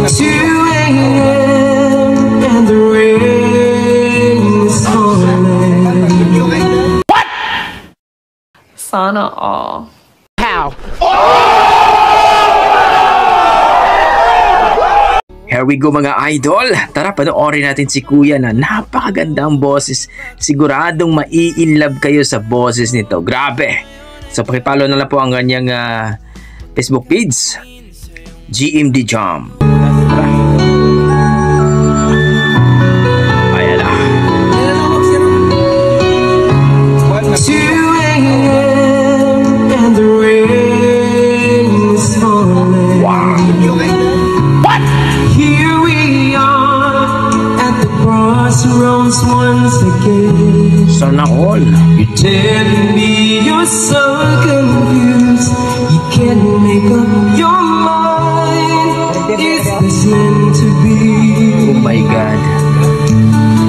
2 a.m. and the rain is falling. What? Sana all. How? Here we go mga idol. Tara, panoorin natin si Kuya na napakagandang boses. Siguradong mai-inlove kayo sa boses nito. Grabe. So pakipalo na lang po ang kanyang Facebook page, GMD Jam. Tara. Ayan na. 2 a.m. and the rain is falling. Wow. What? Here we are at the crossroads once again. Sana all. You tell me you're so confused, you can't make up your mind. Is this meant to be? Oh my God.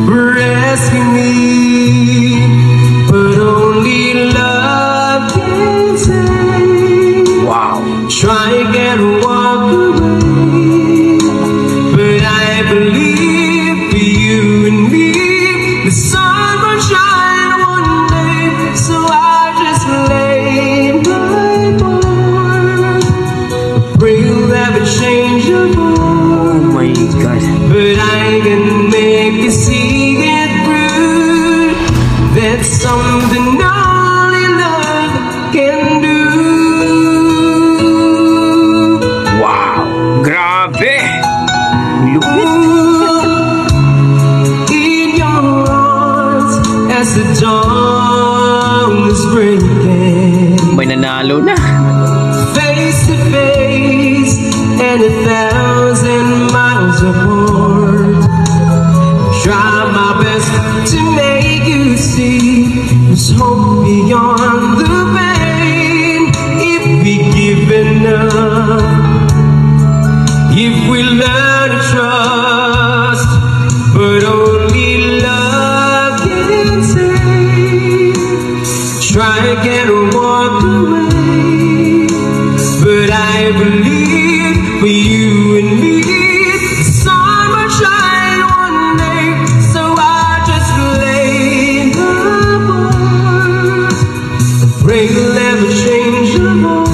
Rescue me, but only love can save. Wow. Try and walk away, but I believe for you and me, the sun will shine one day. So I just lay my bones, pray you'll ever change your Oh mind. my God. But I can make you see it through. That's something only love can do. Wow. Grabe. Lupit. In your arms as the dawn is breaking, May nanalo na. face to face and 1,000 miles apart. Try my best to make you see there's hope beyond the pain. If we give enough, if we learn to trust, but only love can save. Try again and walk away, but I believe for you and me, the sun will shine one day. So I just lay the bones, pray you'll never change your mind.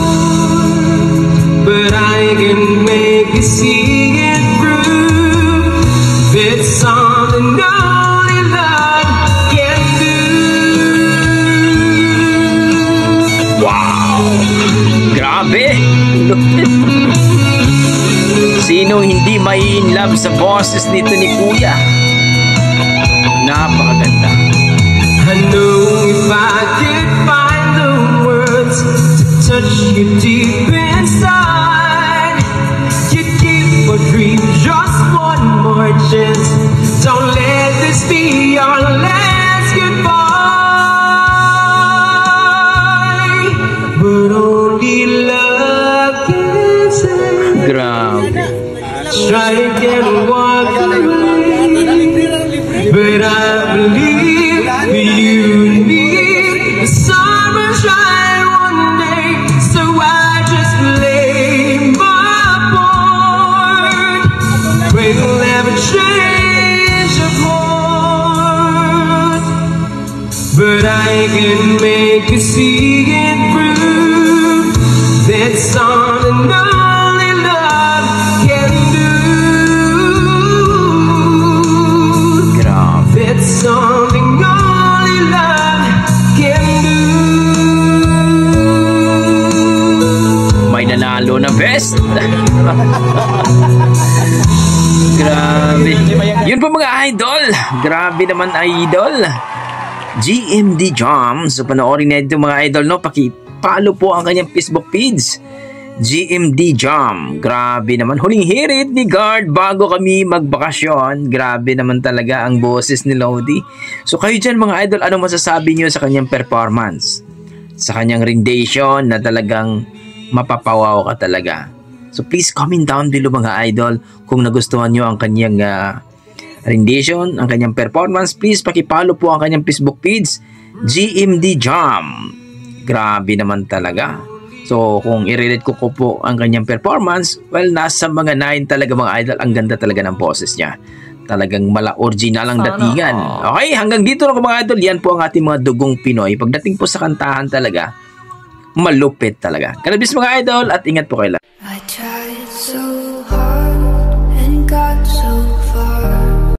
But I can make you see it through. It's something only love can do. Wow. Grabe. Lupit. Sinong hindi mai-inlove sa boses nito ni Kuya? Napakaganda. I know if I could find the words to touch you deep inside, you'd give a dream just one more chance. Don't let this be your last goodbye. But only love can save. Grabe. Try again and walk away, but I believe for you and me, the sun will shine one day. So I just lay my board, pray you'll never change your heart. But I can make you see it through. That's something only love can do. Grabe. That's something only love can do. May nanalo na best. Grabe. Yun po mga idol. Grabe naman idol. GMD Jam. So panoorin na ito mga idol, no? Paki-follow po ang kanyang Facebook page, GMD Jam. Grabe naman. Huling hirit ni Guard bago kami magbakasyon. Grabe naman talaga ang boses ni Lodi. So kayo dyan mga idol, anong masasabi nyo sa kanyang performance? Sa kanyang rendition na talagang mapapawaw ka talaga. So please comment down below mga idol kung nagustuhan nyo ang kanyang rendition, ang kanyang performance. Please paki-follow po ang kanyang Facebook page, GMD Jam. Grabe naman talaga. So, kung i-rate ko po ang kanyang performance, well, nasa mga 9 talaga mga idol. Ang ganda talaga ng boses niya. Talagang original ang datingan. Okay, hanggang dito na mga idol. Yan po ang ating mga dugong Pinoy. Pagdating po sa kantahan talaga, malupit talaga. Kanabis mga idol at ingat po kayo lang. I tried so